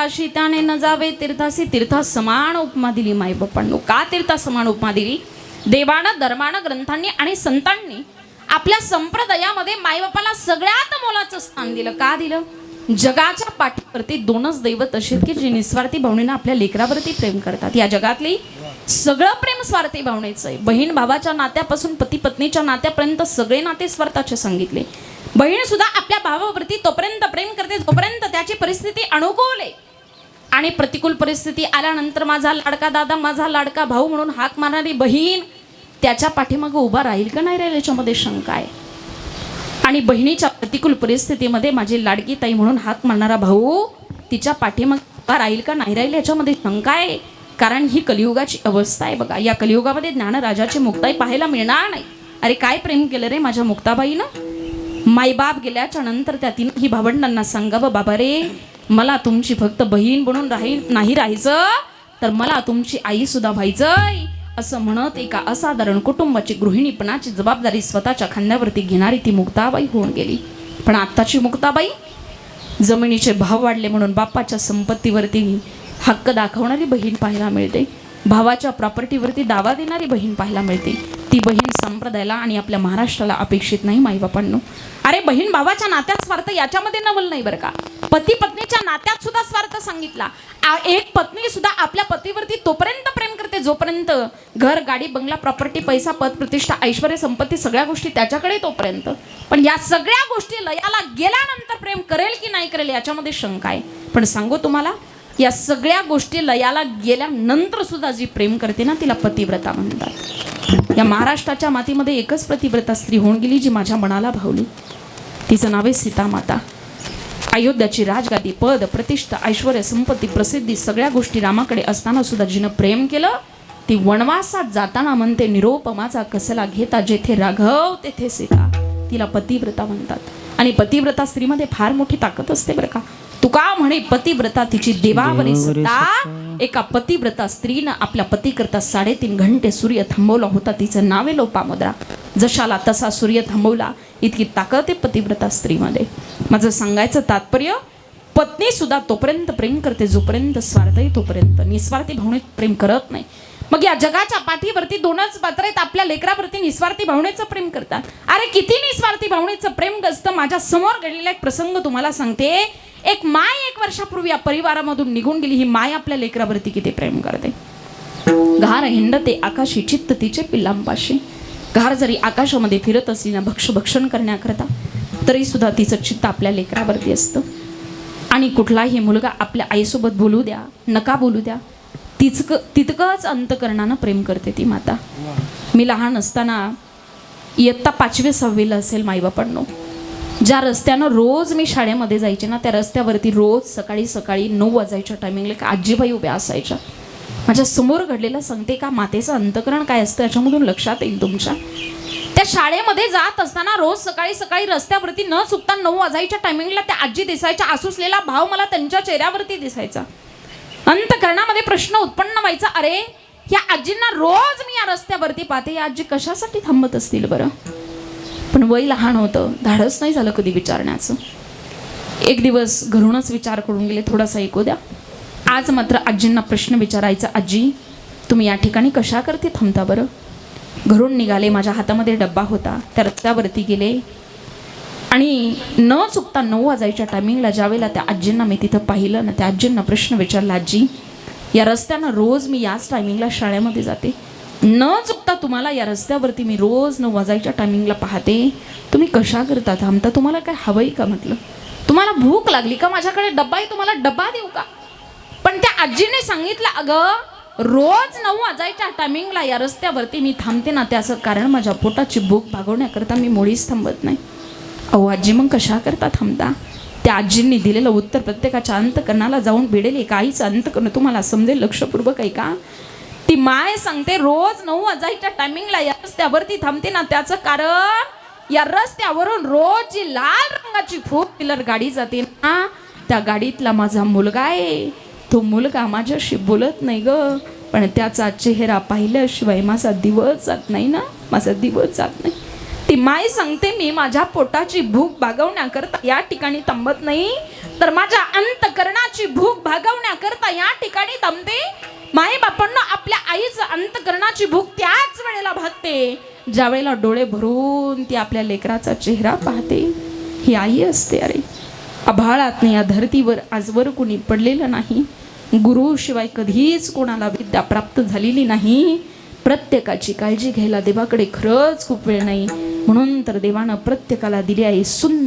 काशी त्याने न जावे तीर्थासी, तीर्था समान उपमा दिली माई बापांनो. का तीर्था समान उपमा दिली? देवानं, धर्मानं, ग्रंथांनी आणि संतांनी आपल्या संप्रदायामध्ये माईबापाला सगळ्यात मोलाचं स्थान दिलं. का दिलं? जगाच्या पाठीवरती दोनच दैवत असे की जे निस्वार्थी भावनेनं आपल्या लेकरावरती प्रेम करतात. या जगातली सगळं प्रेम स्वार्थी भावनेचं आहे. बहीण भावाच्या नात्यापासून पती पत्नीच्या नात्यापर्यंत सगळे नाते स्वार्थाचे सांगितले. बहीण सुद्धा आपल्या भावावरती तोपर्यंत प्रेम करते जोपर्यंत त्याची परिस्थिती अनुकूल आहे. आणि प्रतिकूल परिस्थिती आल्यानंतर माझा लाडका दादा, माझा लाडका भाऊ म्हणून हाक मारणारी बहीण त्याच्या पाठीमागे उभा राहील का नाही राहील याच्यामध्ये शंका आहे. आणि बहिणीच्या प्रतिकूल परिस्थितीमध्ये माझी लाडकी ताई म्हणून हाक मारणारा भाऊ तिच्या पाठीमागे उभा राहील का नाही राहील याच्यामध्ये शंका आहे. कारण ही कलियुगाची अवस्था आहे बघा. या कलियुगामध्ये ज्ञानराजाची मुक्ताई पाहायला मिळणार नाही. अरे काय प्रेम केलं रे माझ्या मुक्ताबाईनं. मायबाप गेल्याच्या नंतर त्या तिन्ही भावंडांना सांगावं, बाबा रे मला तुमची फक्त बहीण बनून नाही राहायचं तर मला तुमची आई सुद्धा व्हायचंय असं म्हणत एका असाधारण कुटुंबाची गृहिणीपणाची जबाबदारी स्वतःच्या खांद्यावरती घेणारी ती मुक्ताबाई होऊन गेली. पण आत्ताची मुक्ताबाई जमिनीचे भाव वाढले म्हणून बापाच्या संपत्तीवरती हक्क दाखवणारी बहीण पाहायला मिळते. भावाच्या प्रॉपर्टीवरती दावा देणारी बहीण पाहायला मिळते. ती बहीण संप्रदायाला आणि आपल्या महाराष्ट्राला अपेक्षित नाही माईबापांनो. अरे बहीण भावाच्या नात्यात स्वार्थ याच्यामध्ये नवल नाही बरं का. पती पत्नीच्या नात्यात सुद्धा स्वार्थ सांगितला. एक पत्नी सुद्धा आपल्या पतीवरती तोपर्यंत प्रेम करते जोपर्यंत घर, गाडी, बंगला, प्रॉपर्टी, पैसा, पद, प्रतिष्ठा, ऐश्वर्य, संपत्ती सगळ्या गोष्टी त्याच्याकडे तोपर्यंत. पण या सगळ्या गोष्टी लयाला गेल्यानंतर प्रेम करेल की नाही करेल याच्यामध्ये शंका आहे. पण सांगू तुम्हाला, या सगळ्या गोष्टी लयाला गेल्यानंतर सुद्धा जी प्रेम करते ना तिला पतिव्रता म्हणतात. या महाराष्ट्राच्या मातीमध्ये एकच पतिव्रता स्त्री होऊन गेली जी माझ्या मनाला भावली. तिचं नाव आहे सीतामाता. अयोध्याची राजगादी, पद, प्रतिष्ठा, ऐश्वर्य, संपत्ती, प्रसिद्धी सगळ्या गोष्टी रामाकडे असताना सुद्धा जिनं प्रेम केलं ती वनवासात जाताना म्हणते, निरोपमाचा कसला घेता जेथे राघव तेथे सीता. तिला पतिव्रता म्हणतात. आणि पतिव्रता स्त्रीमध्ये फार मोठी ताकद असते बरं का. तुका म्हणे पतिव्रता तिची देवावरी सत्ता. एका पतिव्रता स्त्रीनं आपल्या पती करता 3.5 घंटे सूर्य थांबवला होता. तिचं नाव आहे लोपामुद्रा. जशाला तसा सूर्य थांबवला इतकी ताकद आहे पतिव्रता स्त्रीमध्ये. माझं सांगायचं तात्पर्य, पत्नी सुद्धा तोपर्यंत प्रेम करते जोपर्यंत स्वार्थ आहे तोपर्यंत. निस्वार्थी भावनेत प्रेम करत नाही. मग या जगाच्या पाठीवरती दोनच पात्र आहेत. आपल्या लेकरावरती निस्वार्थी भावनेचं प्रेम करतात. अरे किती निस्वार्थी भावनेचं प्रेम असतं. माझ्या समोर घडलेला एक प्रसंग तुम्हाला सांगते. एक माय 1 वर्षापूर्वी या परिवारामधून निघून गेली. ही माय आपल्या लेकरावरती किती प्रेम करते. घार हिंडते आकाशी चित्त तिचे पिल्लांपाशी. घार जरी आकाशामध्ये फिरत असली ना भक्षण करण्याकरता तरी सुद्धा तिचं चित्त आपल्या लेकरावरती असतं. आणि कुठलाही मुलगा आपल्या आईसोबत बोलू द्या नका बोलू द्या तितकंच अंतकरणानं प्रेम करते ती माता. मी लहान असताना इयत्ता 5वी-6वीला असेल माईबापांनो, ज्या रस्त्यानं रोज मी शाळेमध्ये जायचे ना त्या रस्त्यावरती रोज सकाळी 9 वाजायच्या टायमिंगला एक आजीबाई उभ्या असायच्या. माझ्या समोर घडलेलं सांगते का मातेचं अंतकरण काय असतं याच्यामधून लक्षात येईल तुमच्या. त्या शाळेमध्ये जात असताना रोज सकाळी रस्त्यावरती न चुकता 9 वाजायच्या टायमिंगला त्या आजी दिसायच्या. आसुसलेला भाव मला त्यांच्या चेहऱ्यावरती दिसायचा. अंतकरणामध्ये प्रश्न उत्पन्न व्हायचा, अरे या आजींना रोज मी या रस्त्यावरती पाहते, या आजी कशासाठी थांबत असतील बरं. पण वय लहान होतं, धाडस नाही झालं कधी विचारण्याचं. एक दिवस घरूनच विचार करून गेले, थोडासा ऐकू द्या. आज मात्र आजींना प्रश्न विचारायचा, आजी तुम्ही या ठिकाणी कशा करते थांबता बरं. घरून निघाले, माझ्या हातामध्ये डब्बा होता, त्या रस्त्यावरती गेले आणि न चुकता 9 वाजायच्या टायमिंगला ज्यावेळेला त्या आजींना मी तिथं पाहिलं ना त्या आजींना प्रश्न विचारला, आजी या रस्त्यानं रोज मी याच टायमिंगला शाळेमध्ये जाते, न चुकता तुम्हाला या रस्त्यावरती मी रोज 9 वाजायच्या टायमिंगला पाहते, तुम्ही कशा करता थांबता, तुम्हाला काय हवंय का, म्हटलं तुम्हाला भूक लागली का, माझ्याकडे डब्बा आहे तुम्हाला डब्बा देऊ का. पण त्या आजीने सांगितलं, अगं रोज 9 वाजायच्या टायमिंगला या रस्त्यावरती मी थांबते ना त्याचं कारण माझ्या पोटाची भूक भागवण्याकरता मी मुळीच थांबत नाही. अहो आजी मग कशा करता थांबता. त्या आजींनी दिलेलं उत्तर प्रत्येकाच्या अंतकरणाला जाऊन भिडेल. एका आईचं अंतकरण तुम्हाला समजेल लक्षपूर्वक आहे का. ती माय सांगते रोज 9 वाजायच्या टायमिंगला या रस्त्यावरती थांबते ना त्याचं कारण या रस्त्यावरून रोज जी लाल रंगाची 4 व्हीलर गाडी जाते ना त्या गाडीतला माझा मुलगा आहे. तो मुलगा माझ्याशी बोलत नाही ग, पण त्याचा चेहरा पाहिल्याशिवाय माझा दिवस जात नाही ना, माझा दिवस जात नाही. ती माय सांगते मी माझ्या पोटाची भूक भागवण्याकरता या ठिकाणी थांबत नाही, तर माझ्या अंतकरणाची भूक भागवण्याकरता या ठिकाणी थांबते. माय बापांना आपल्या आईचं अंतकरणाची भूक त्याच वेळेला भागते ज्या वेळेला डोळे भरून ती आपल्या लेकराचा चेहरा पाहते. ही आई असते. अरे आभाळात या धरतीवर आजवर कुणी पडलेलं नाही. गुरु शिवाय कधीच कोणाला विद्या प्राप्त झालेली नाही. प्रत्येकाची काळजी घ्यायला देवाकडे खरंच खूप वेळ नाही, म्हणून तर देवानं प्रत्येकाला दिली आहे सुंदर